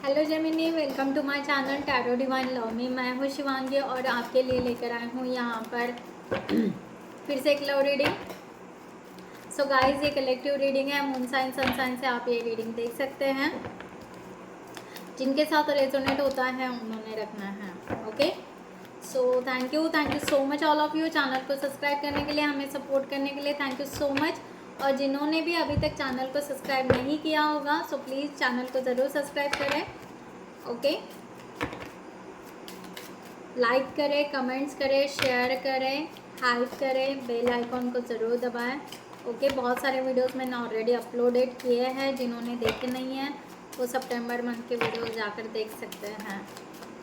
Hello Gemini, welcome to my channel tarot divine love me. मैं हूँ शिवांगी और आपके लिए लेकर आई हूँ यहाँ पर फिर से एक लव रीडिंग। सो गाइस, ये कलेक्टिव रीडिंग है। मून साइन सन साइन से आप ये रीडिंग देख सकते हैं। जिनके साथ रेजोनेट होता है उन्होंने रखना है। Okay, so thank you so much all of you. Channel को सब्सक्राइब करने के लिए, हमें सपोर्ट करने के लिए थैंक यू सो मच। और जिन्होंने भी अभी तक चैनल को सब्सक्राइब नहीं किया होगा, सो प्लीज़ चैनल को ज़रूर सब्सक्राइब करें। ओके, लाइक करें, कमेंट्स करें, शेयर करें, हाइप करें, बेल आइकॉन को ज़रूर दबाएं। ओके, बहुत सारे वीडियोस मैंने ऑलरेडी अपलोडेड किए हैं। जिन्होंने देखे नहीं हैं वो सितंबर मंथ के वीडियोस जाकर देख सकते हैं।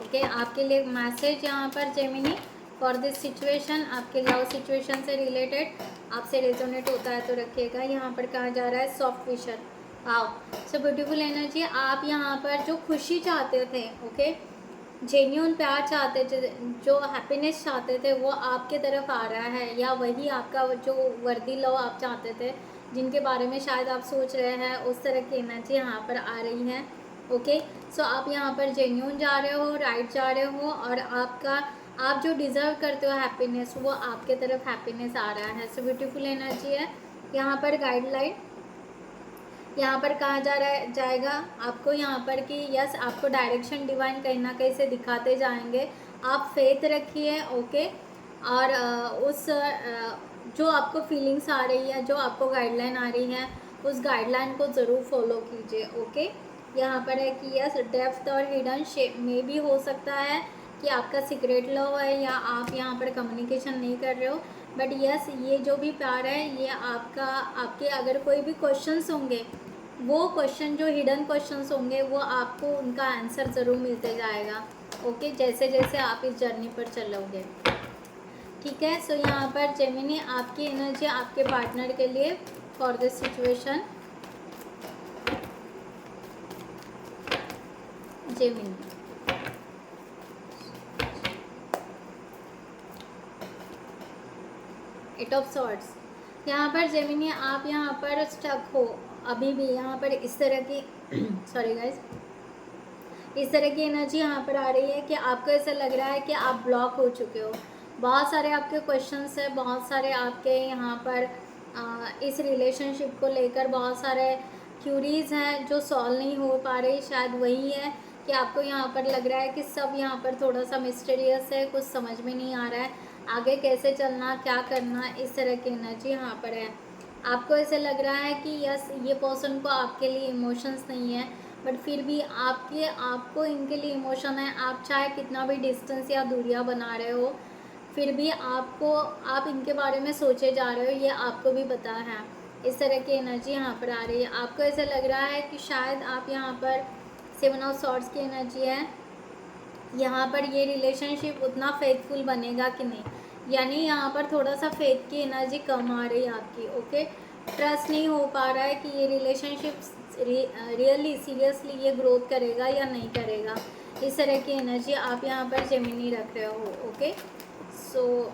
ओके, आपके लिए मैसेज यहाँ पर जेमिनी फॉर दिस सिचुएशन, आपके लव सिचुएशन से रिलेटेड आपसे रेजोनेट होता है तो रखिएगा। यहाँ पर कहा जा रहा है soft विशर। Wow, so beautiful energy. आप यहाँ पर जो खुशी चाहते थे, ओके, जेन्यून प्यार चाहते थे, जो हैप्पीनेस चाहते थे, वो आपके तरफ आ रहा है। या वही आपका जो वर्दी लव आप चाहते थे, जिनके बारे में शायद आप सोच रहे हैं, उस तरह की एनर्जी यहाँ पर आ रही है। ओके, सो आप यहाँ पर जेन्यून जा रहे हो, राइट जा रहे हो, और आप जो डिज़र्व करते हो हैप्पीनेस, वो आपके तरफ हैप्पीनेस आ रहा है। सो ब्यूटीफुल एनर्जी है। यहाँ पर गाइडलाइन यहाँ पर कहा जाएगा आपको यहाँ पर कि यस, आपको डायरेक्शन डिवाइन कहीं ना कहीं से दिखाते जाएंगे। आप फेथ रखिए। ओके, और जो आपको फीलिंग्स आ रही है, जो आपको गाइडलाइन आ रही है, उस गाइडलाइन को ज़रूर फॉलो कीजिए। ओके, यहाँ पर है कि यस, डेप्थ और हिडन शेप में भी हो सकता है कि आपका सीक्रेट लव है या आप यहाँ पर कम्युनिकेशन नहीं कर रहे हो, बट यस, ये जो भी प्यार है ये आपके अगर कोई भी क्वेश्चंस होंगे, वो क्वेश्चन जो हिडन क्वेश्चंस होंगे, वो आपको उनका आंसर ज़रूर मिलते जाएगा। ओके, जैसे जैसे आप इस जर्नी पर चलोगे। ठीक है, सो यहाँ पर जेमिनी आपकी एनर्जी आपके पार्टनर के लिए for this situation. Gemini, eight of swords. यहाँ पर जेमिनी आप यहाँ पर स्टक हो अभी भी। यहाँ पर इस तरह की सॉरी गाइज, इस तरह की एनर्जी यहाँ पर आ रही है कि आपको ऐसा लग रहा है कि आप ब्लॉक हो चुके हो। बहुत सारे आपके क्वेश्चंस हैं, बहुत सारे आपके यहाँ पर इस रिलेशनशिप को लेकर बहुत सारे क्यूरीज हैं जो सॉल्व नहीं हो पा रही। शायद वही है कि आपको यहाँ पर लग रहा है कि सब यहाँ पर थोड़ा सा मिस्टीरियस है, कुछ समझ में नहीं आ रहा है आगे कैसे चलना, क्या करना। इस तरह की एनर्जी यहाँ पर है। आपको ऐसे लग रहा है कि यस, ये पर्सन को आपके लिए इमोशंस नहीं है, बट फिर भी आपको इनके लिए इमोशन है। आप चाहे कितना भी डिस्टेंस या दूरियां बना रहे हो, फिर भी आप इनके बारे में सोचे जा रहे हो, ये आपको भी पता है। इस तरह की एनर्जी यहाँ पर आ रही है। आपको ऐसा लग रहा है कि शायद आप यहाँ पर 7 ऑफ सॉर्ड्स की एनर्जी है। यहाँ पर ये रिलेशनशिप उतना फेथफुल बनेगा कि नहीं, यानी यहाँ पर थोड़ा सा फेथ की एनर्जी कम आ रही है आपकी। ओके, ट्रस्ट नहीं हो पा रहा है कि ये रिलेशनशिप रियली सीरियसली ये ग्रोथ करेगा या नहीं करेगा। इस तरह की एनर्जी आप यहाँ पर जेमिनी रख रहे हो। ओके, सो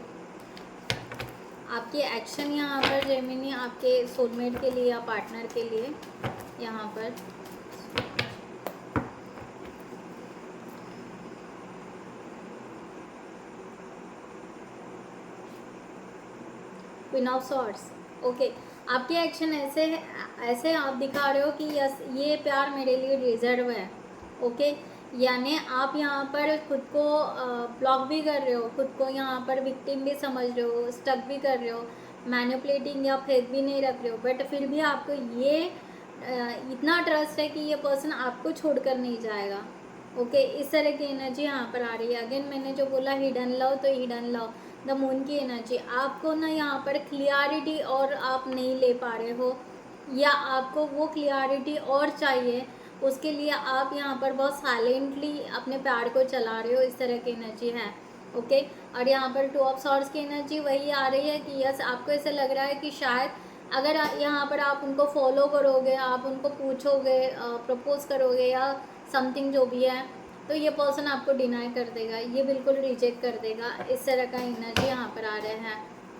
आपकी एक्शन यहाँ पर जेमिनी आपके सोलमेट के लिए या पार्टनर के लिए यहाँ पर क्वीन ऑफ सॉर्ड्स। ओके, आपके एक्शन ऐसे आप दिखा रहे हो कि यस, ये प्यार मेरे लिए रिजर्व है। ओके, यानी आप यहाँ पर खुद को ब्लॉक भी कर रहे हो, खुद को यहाँ पर विक्टिम भी समझ रहे हो, स्टक भी कर रहे हो, मैनिपुलेटिंग या फेथ भी नहीं रख रहे हो, बट फिर भी आपको ये इतना ट्रस्ट है कि ये पर्सन आपको छोड़कर नहीं जाएगा। ओके, इस तरह की एनर्जी यहाँ पर आ रही है। अगेन मैंने जो बोला हिडन लव, तो हिडन लव द मून की एनर्जी। आपको ना यहाँ पर क्लियरिटी और आप नहीं ले पा रहे हो, या आपको वो क्लियरिटी और चाहिए, उसके लिए आप यहाँ पर बहुत साइलेंटली अपने प्यार को चला रहे हो। इस तरह की एनर्जी है। ओके, और यहाँ पर 2 ऑफ सॉर्ड्स की एनर्जी वही आ रही है कि यस, आपको ऐसा लग रहा है कि शायद अगर यहाँ पर आप उनको फॉलो करोगे, आप उनको पूछोगे, प्रपोज करोगे या समथिंग जो भी है, तो ये पर्सन आपको डिनाई कर देगा, ये बिल्कुल रिजेक्ट कर देगा। इस तरह का एनर्जी यहाँ पर आ रहे हैं।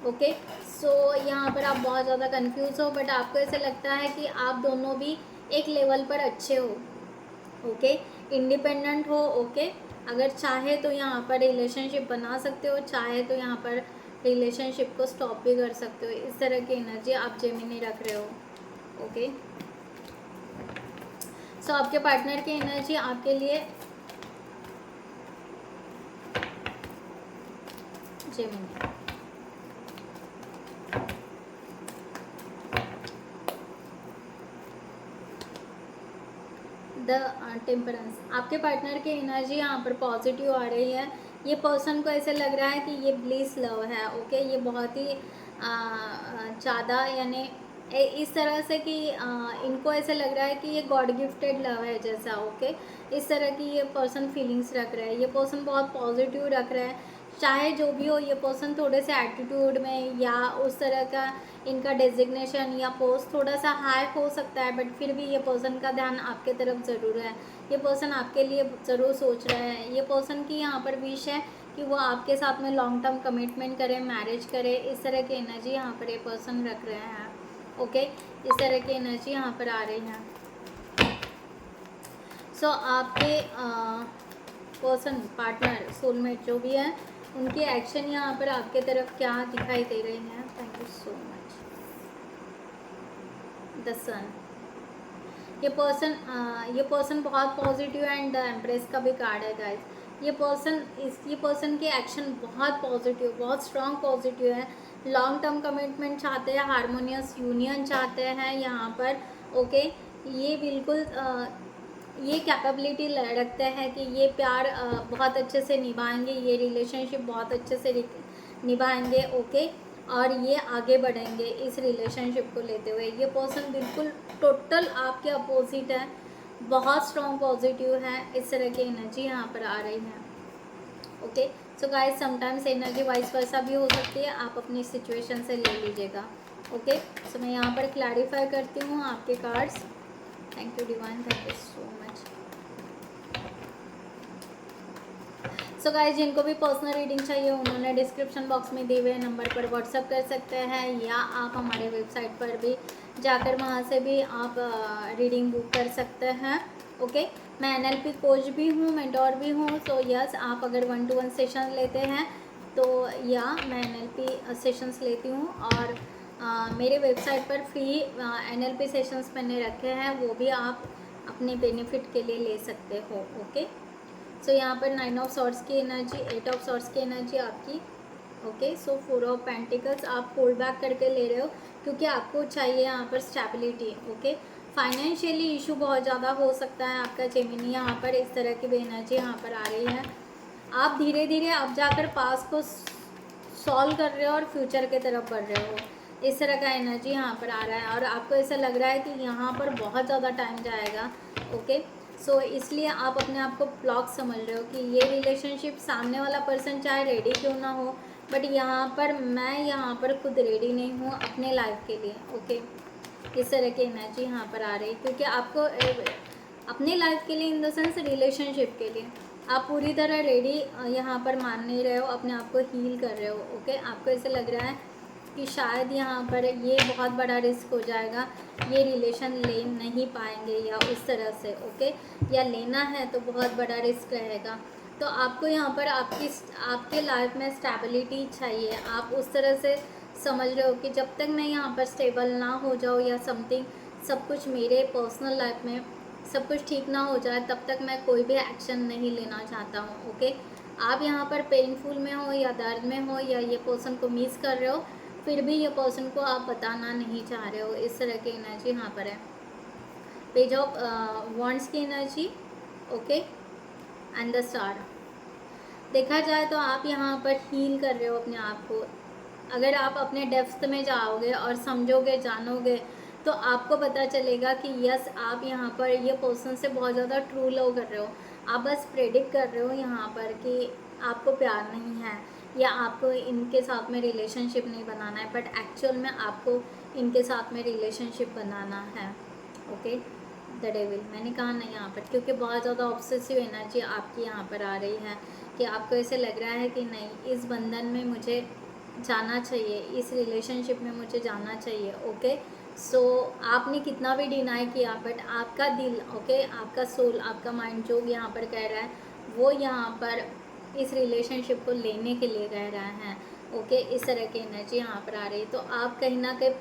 ओके, सो यहाँ पर आप बहुत ज़्यादा कंफ्यूज हो, बट आपको ऐसा लगता है कि आप दोनों भी एक लेवल पर अच्छे हो। ओके। इंडिपेंडेंट हो, ओके। अगर चाहे तो यहाँ पर रिलेशनशिप बना सकते हो, चाहे तो यहाँ पर रिलेशनशिप को स्टॉप भी कर सकते हो। इस तरह की एनर्जी आप जेमिनी रख रहे हो, ओके। सो आपके पार्टनर की एनर्जी आपके लिए जेमिनी, द टेम्परेंस। आपके पार्टनर की एनर्जी यहाँ पर पॉजिटिव आ रही है। ये पर्सन को ऐसे लग रहा है कि ये ब्लिस लव है, ओके। ये बहुत ही ज़्यादा यानी इस तरह से कि इनको ऐसे लग रहा है कि ये गॉड गिफ्टेड लव है जैसा, ओके। इस तरह की ये पर्सन फीलिंग्स रख रहा है। ये पर्सन बहुत पॉजिटिव रख रहा है। चाहे जो भी हो, ये पर्सन थोड़े से एटीट्यूड में या उस तरह का इनका डेजिग्नेशन या पोस्ट थोड़ा सा हाई हो सकता है, बट फिर भी ये पर्सन का ध्यान आपके तरफ ज़रूर है। ये पर्सन आपके लिए ज़रूर सोच रहा है। ये पर्सन की यहाँ पर विश है कि वो आपके साथ में लॉन्ग टर्म कमिटमेंट करे, मैरिज करे। इस तरह की एनर्जी यहाँ पर ये पर्सन रख रहे हैं, ओके। इस तरह की एनर्जी यहाँ पर आ रही है। सो आपके पर्सन, पार्टनर, सोलमेट जो भी है, उनकी एक्शन यहाँ पर आपके तरफ क्या दिखाई दे रही हैं। Thank you so much. The sun. ये पर्सन बहुत पॉजिटिव एंड द एम्प्रेस का भी कार्ड है गाइस। ये पर्सन की एक्शन बहुत पॉजिटिव, बहुत स्ट्रॉन्ग पॉजिटिव है। लॉन्ग टर्म कमिटमेंट चाहते हैं, हारमोनियस यूनियन चाहते हैं यहाँ पर, ओके। ये बिल्कुल ये कैपेबिलिटी रखते हैं कि ये प्यार बहुत अच्छे से निभाएंगे, ये रिलेशनशिप बहुत अच्छे से निभाएंगे, ओके। और ये आगे बढ़ेंगे इस रिलेशनशिप को लेते हुए। ये पर्सन बिल्कुल टोटल आपके अपोजिट है, बहुत स्ट्रॉन्ग पॉजिटिव है। इस तरह की एनर्जी यहाँ पर आ रही है, okay. So guys, sometimes energy vice versa भी हो सकती है, आप अपनी सिचुएशन से ले लीजिएगा, ओके। सो मैं यहाँ पर क्लैरिफाई करती हूँ आपके cards. Thank you divine, thank you so much. So guys, जिनको भी पर्सनल रीडिंग चाहिए उन्होंने डिस्क्रिप्शन बॉक्स में दिए हुए नंबर पर व्हाट्सअप कर सकते हैं, या आप हमारे वेबसाइट पर भी जाकर वहाँ से भी आप रीडिंग बुक कर सकते हैं, ओके। मैं NLP कोच भी हूँ, मेंटोर भी हूँ। सो यस, आप अगर 1-to-1 सेशन लेते हैं तो या मैं NLP सेशंस लेती हूँ, और मेरे वेबसाइट पर फ्री NLP सेशंस मैंने रखे हैं, वो भी आप अपने बेनिफिट के लिए ले सकते हो, ओके। सो यहाँ पर 9 ऑफ सॉर्ड्स की एनर्जी, 8 ऑफ सॉर्ड्स की एनर्जी आपकी, ओके। सो 4 ऑफ पेंटिकल्स आप होल्ड बैक करके ले रहे हो क्योंकि आपको चाहिए यहाँ पर स्टेबिलिटी, ओके। फाइनेंशियली इशू बहुत ज़्यादा हो सकता है आपका जेमिनी, यहाँ पर इस तरह की भी एनर्जी यहाँ पर आ रही है। आप धीरे धीरे अब जाकर पास को सॉल्व कर रहे हो और फ्यूचर की तरफ बढ़ रहे हो, इस तरह का एनर्जी यहाँ पर आ रहा है। और आपको ऐसा लग रहा है कि यहाँ पर बहुत ज़्यादा टाइम जाएगा, ओके। सो इसलिए आप अपने आप को ब्लॉक समझ रहे हो कि ये रिलेशनशिप, सामने वाला पर्सन चाहे रेडी क्यों ना हो, बट यहाँ पर मैं यहाँ पर खुद रेडी नहीं हूँ अपने लाइफ के लिए, ओके। इस तरह की एनर्जी यहाँ पर आ रही है क्योंकि आपको अपने लाइफ के लिए, इन द सेंस रिलेशनशिप के लिए, आप पूरी तरह रेडी यहाँ पर मान नहीं रहे हो, अपने आप को हील कर रहे हो, ओके। आपको ऐसे लग रहा है कि शायद यहाँ पर ये बहुत बड़ा रिस्क हो जाएगा, ये रिलेशन ले नहीं पाएंगे या उस तरह से, ओके। या लेना है तो बहुत बड़ा रिस्क रहेगा। तो आपको यहाँ पर आपके लाइफ में स्टेबिलिटी चाहिए। आप उस तरह से समझ रहे हो कि जब तक मैं यहाँ पर स्टेबल ना हो जाऊँ या समथिंग, सब कुछ मेरे पर्सनल लाइफ में सब कुछ ठीक ना हो जाए, तब तक मैं कोई भी एक्शन नहीं लेना चाहता हूँ, ओके। आप यहाँ पर पेनफुल में हो या दर्द में हो या ये पर्सन को मिस कर रहे हो, फिर भी ये पर्सन को आप बताना नहीं चाह रहे हो, इस तरह की एनर्जी यहाँ पर है। पेज ऑफ वॉन्ड्स की energy, okay, and the star. देखा जाए तो आप यहाँ पर हील कर रहे हो अपने आप को। अगर आप अपने डेप्थ में जाओगे और समझोगे, जानोगे, तो आपको पता चलेगा कि यस, आप यहाँ पर ये पर्सन से बहुत ज़्यादा ट्रू लव कर रहे हो। आप बस प्रेडिक्ट कर रहे हो यहाँ पर कि आपको प्यार नहीं है या आपको इनके साथ में रिलेशनशिप नहीं बनाना है, बट एक्चुअल में आपको इनके साथ में रिलेशनशिप बनाना है, ओके। द डेविल, मैंने कहा नहीं यहाँ पर, क्योंकि बहुत ज़्यादा ऑब्सेसिव एनर्जी आपकी यहाँ पर आ रही है कि आपको ऐसे लग रहा है कि नहीं, इस बंधन में मुझे जाना चाहिए, इस रिलेशनशिप में मुझे जाना चाहिए, ओके। सो आपने कितना भी डिनाई किया, बट आपका दिल, ओके, आपका सोल, आपका माइंड जो यहाँ पर कह रहा है, वो यहाँ पर इस रिलेशनशिप को लेने के लिए कह रहा है। ओके, इस तरह की एनर्जी यहाँ पर आ रही है। तो आप कहीं ना कहीं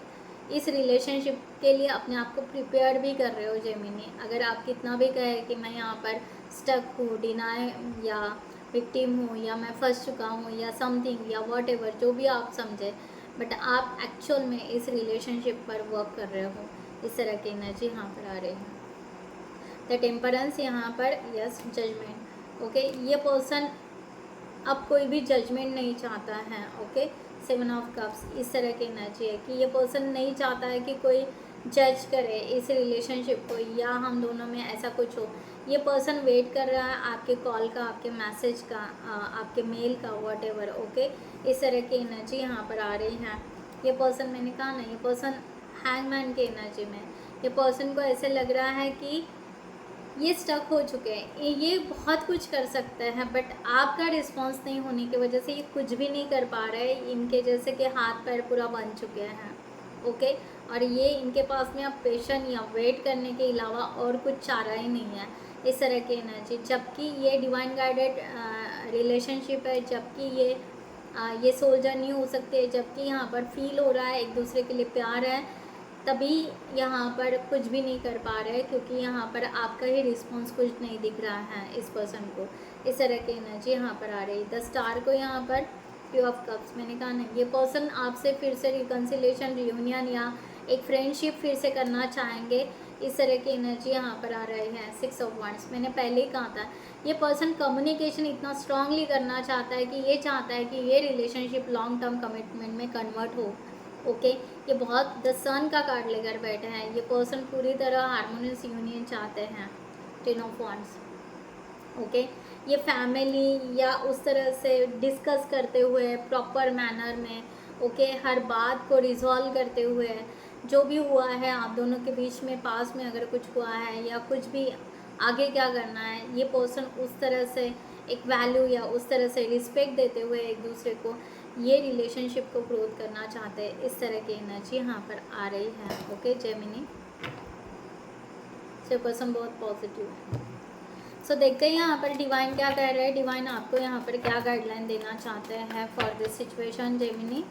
इस रिलेशनशिप के लिए अपने आप को प्रिपेयर भी कर रहे हो जेमिनी। अगर आप कितना भी कहे कि मैं यहाँ पर स्टक हूँ, डिनाई या विक्टिम हूँ, या मैं फंस चुका हूँ, या समथिंग, या वॉट एवर, जो भी आप समझे, बट आप एक्चुअल में इस रिलेशनशिप पर वर्क कर रहे हो। इस तरह की एनर्जी यहाँ पर आ रही है। द टेम्परेंस यहाँ पर, यस, जजमेंट। ओके, ये पर्सन अब कोई भी जजमेंट नहीं चाहता है। ओके, 7 ऑफ कप्स, इस तरह की एनर्जी है कि ये पर्सन नहीं चाहता है कि कोई जज करे इस रिलेशनशिप को, या हम दोनों में ऐसा कुछ हो। ये पर्सन वेट कर रहा है आपके कॉल का, आपके मैसेज का, आपके मेल का, वॉट एवर। ओके, इस तरह की एनर्जी यहाँ पर आ रही है। ये पर्सन, मैंने कहा ना, ये पर्सन हैंगमैन की एनर्जी में, ये पर्सन को ऐसे लग रहा है कि ये स्टक हो चुके हैं, ये बहुत कुछ कर सकते हैं, बट आपका रिस्पांस नहीं होने की वजह से ये कुछ भी नहीं कर पा रहे हैं। इनके जैसे कि हाथ पैर पूरा बन चुके हैं। ओके, और ये इनके पास में अब पेशेंस या वेट करने के अलावा और कुछ चारा ही नहीं है। इस तरह की एनर्जी, जबकि ये डिवाइन गाइडेड रिलेशनशिप है, जबकि ये सोल जर्नी हो सकती है, जबकि यहाँ पर फील हो रहा है एक दूसरे के लिए प्यार है, तभी यहाँ पर कुछ भी नहीं कर पा रहे, क्योंकि यहाँ पर आपका ही रिस्पॉन्स कुछ नहीं दिख रहा है इस पर्सन को। इस तरह की एनर्जी यहाँ पर आ रही है। द स्टार को यहाँ पर, 2 ऑफ कप्स, मैंने कहा नहीं, ये पर्सन आपसे फिर से रिकन्सिलेशन, रियूनियन या एक फ्रेंडशिप फिर से करना चाहेंगे। इस तरह की एनर्जी यहाँ पर आ रही है। 6 ऑफ वांड्स, मैंने पहले ही कहा था, ये पर्सन कम्युनिकेशन इतना स्ट्रांगली करना चाहता है कि ये चाहता है कि ये रिलेशनशिप लॉन्ग टर्म कमिटमेंट में कन्वर्ट हो। ओके, ये बहुत द सन का कार्ड लेकर बैठे हैं। ये पर्सन पूरी तरह हार्मोनियस यूनियन चाहते हैं। 10 ऑफ वांड्स। ओके, ये फैमिली या उस तरह से डिस्कस करते हुए प्रॉपर मैनर में, ओके, हर बात को रिजॉल्व करते हुए, जो भी हुआ है आप दोनों के बीच में, पास में अगर कुछ हुआ है या कुछ भी आगे क्या करना है, ये पर्सन उस तरह से एक वैल्यू या उस तरह से रिस्पेक्ट देते हुए एक दूसरे को ये रिलेशनशिप को ग्रोथ करना चाहते हैं। इस तरह की एनर्जी यहाँ पर आ रही है। ओके जेमिनी, ये पर्सन बहुत पॉजिटिव है। सो देखते हैं यहाँ पर डिवाइन क्या कह रहे हैं। डिवाइन आपको यहाँ पर क्या गाइडलाइन देना चाहते हैं for this situation Gemini.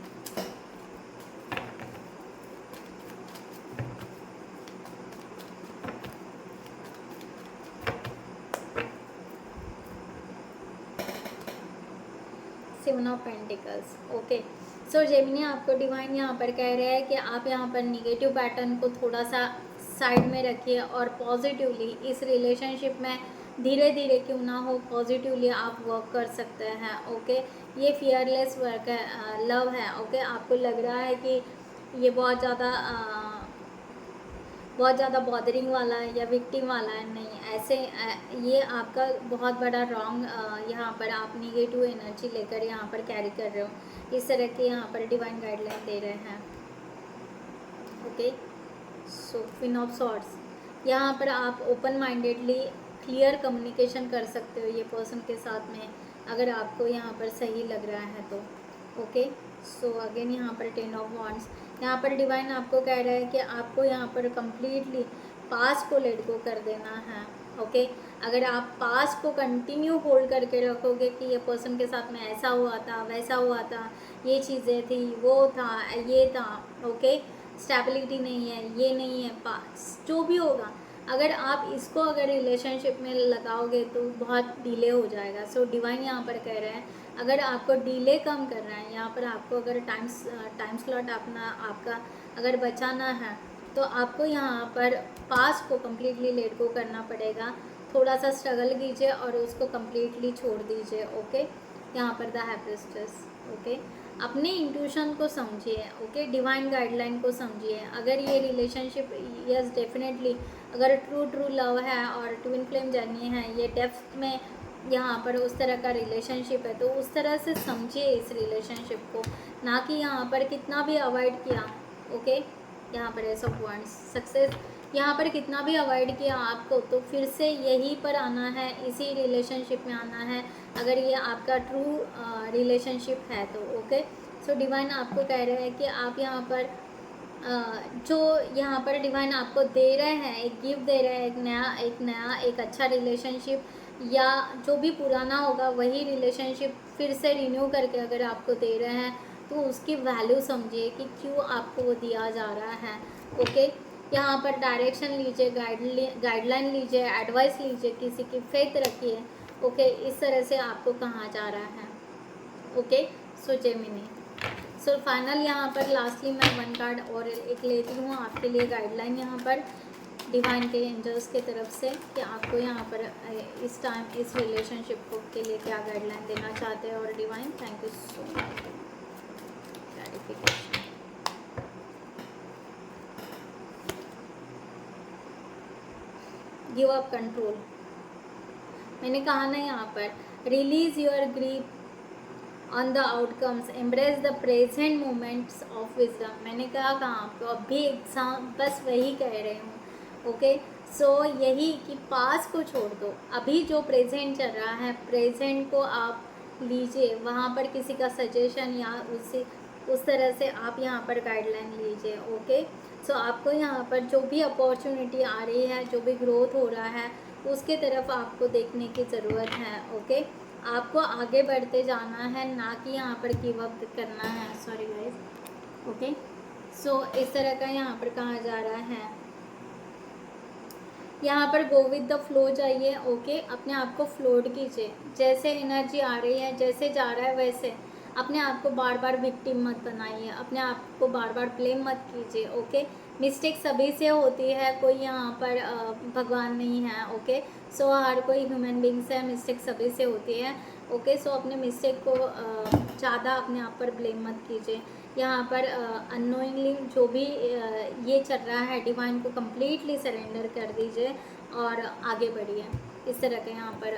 Seven of pentacles. Okay, so Gemini आपको डिवाइन यहाँ पर कह रहे हैं कि आप यहाँ पर निगेटिव पैटर्न को थोड़ा सा साइड में रखिए और पॉजिटिवली इस रिलेशनशिप में धीरे धीरे क्यों ना हो, पॉजिटिवली आप वर्क कर सकते हैं। ओके, ये फियरलेस वर्क है, लव है। ओके, आपको लग रहा है कि ये बहुत ज़्यादा बॉदरिंग वाला है या विक्टिम वाला है, नहीं, ऐसे ये आपका बहुत बड़ा रॉन्ग, यहाँ पर आप निगेटिव एनर्जी लेकर यहाँ पर कैरी कर रहे हो। इस तरह के यहाँ पर डिवाइन गाइडलाइन दे रहे हैं। Okay, so queen of swords, यहाँ पर आप ओपन माइंडेडली क्लियर कम्युनिकेशन कर सकते हो ये पर्सन के साथ में, अगर आपको यहाँ पर सही लग रहा है तो। ओके, सो अगेन यहाँ पर 10 ऑफ वांड्स, यहाँ पर डिवाइन आपको कह रहा है कि आपको यहाँ पर कम्प्लीटली पास्ट को लेट गो कर देना है। ओके, अगर आप पास्ट को कंटिन्यू होल्ड करके रखोगे कि ये पर्सन के साथ में ऐसा हुआ था, वैसा हुआ था, ये चीज़ें थी, वो था, ये था, ओके, स्टेबिलिटी नहीं है, ये नहीं है, पास्ट जो भी होगा, अगर आप इसको अगर रिलेशनशिप में लगाओगे तो बहुत डिले हो जाएगा। सो डिवाइन यहाँ पर कह रहे हैं अगर आपको डिले कम करना है, यहाँ पर आपको अगर टाइम स्लॉट आपका अगर बचाना है, तो आपको यहाँ पर पास्ट को कम्प्लीटली लेट गो करना पड़ेगा। थोड़ा सा स्ट्रगल कीजिए और उसको कम्प्लीटली छोड़ दीजिए। ओके, यहाँ पर द हैप्पिएस्ट। ओके, अपने इंट्यूशन को समझिए। ओके, डिवाइन गाइडलाइन को समझिए। अगर ये रिलेशनशिप, यस डेफिनेटली, अगर ट्रू लव है और ट्विन फ्लेम जर्नी है, ये डेप्थ में यहाँ पर उस तरह का रिलेशनशिप है, तो उस तरह से समझिए इस रिलेशनशिप को, ना कि यहाँ पर कितना भी अवॉइड किया। ओके, यहाँ पर एस ऑफ वांड्स, सक्सेस, यहाँ पर कितना भी अवॉइड किया आपको, तो फिर से यहीं पर आना है, इसी रिलेशनशिप में आना है, अगर ये आपका ट्रू रिलेशनशिप है तो। ओके, सो डिवाइन आपको कह रहे हैं कि आप यहाँ पर जो यहाँ पर डिवाइन आपको दे रहे हैं, एक गिफ्ट दे रहे हैं, एक नया एक अच्छा रिलेशनशिप, या जो भी पुराना होगा वही रिलेशनशिप फिर से रिन्यू करके अगर आपको दे रहे हैं तो उसकी वैल्यू समझिए कि क्यों आपको वो दिया जा रहा है। ओके, यहाँ पर डायरेक्शन लीजिए, गाइडलाइन लीजिए, एडवाइस लीजिए, किसी की फेथ रखिए। ओके, इस तरह से आपको कहा जा रहा है। ओके, सो जेमिनी, सो फाइनल यहाँ पर लास्टली मैं 1 कार्ड और एक लेती हूँ आपके लिए गाइडलाइन यहाँ पर डिवाइन के एंजल्स के तरफ से कि आपको यहाँ पर इस टाइम इस रिलेशनशिप को के लिए क्या गाइडलाइन देना चाहते हैं। और divine, thank you so much clarification. Give up control, मैंने कहा ना यहाँ पर release your grief on the outcomes, embrace the present moments of wisdom. मैंने कहा आपको अभी एग्जाम बस वही कह रही हूँ। ओके, सो यही कि पास को छोड़ दो, अभी जो प्रेजेंट चल रहा है प्रेजेंट को आप लीजिए, वहाँ पर किसी का सजेशन या उस तरह से आप यहाँ पर गाइडलाइन लीजिए। ओके, सो आपको यहाँ पर जो भी अपॉर्चुनिटी आ रही है, जो भी ग्रोथ हो रहा है उसके तरफ आपको देखने की ज़रूरत है। ओके, आपको आगे बढ़ते जाना है, ना कि यहाँ पर गिव अप करना है। Sorry guys. ओके, सो इस तरह का यहाँ पर कहा जा रहा है, यहाँ पर गो विद द फ्लो जाइए। ओके, अपने आप को फ्लोट कीजिए, जैसे एनर्जी आ रही है, जैसे जा रहा है वैसे। अपने आप को बार बार विक्टिम मत बनाइए, अपने आप को बार बार ब्लेम मत कीजिए। ओके, मिस्टेक सभी से होती है, कोई यहाँ पर भगवान नहीं है। ओके, सो हर कोई ह्यूमन बींग्स है, मिस्टेक सभी से होती है। ओके, सो अपने मिस्टेक को ज़्यादा अपने आप पर ब्लेम मत कीजिए। यहाँ पर अननोइंगली जो भी ये चल रहा है, डिवाइन को कम्प्लीटली सरेंडर कर दीजिए और आगे बढ़िए। इस तरह का यहाँ पर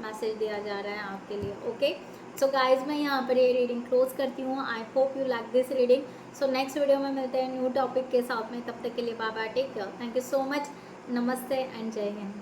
मैसेज दिया जा रहा है आपके लिए। ओके, सो गाइज मैं यहाँ पर ये रीडिंग क्लोज करती हूँ। I hope you like this reading. So next video में मिलते हैं न्यू टॉपिक के साथ में, तब तक के लिए bye bye, take care, thank you so much, namaste and Jai Hind.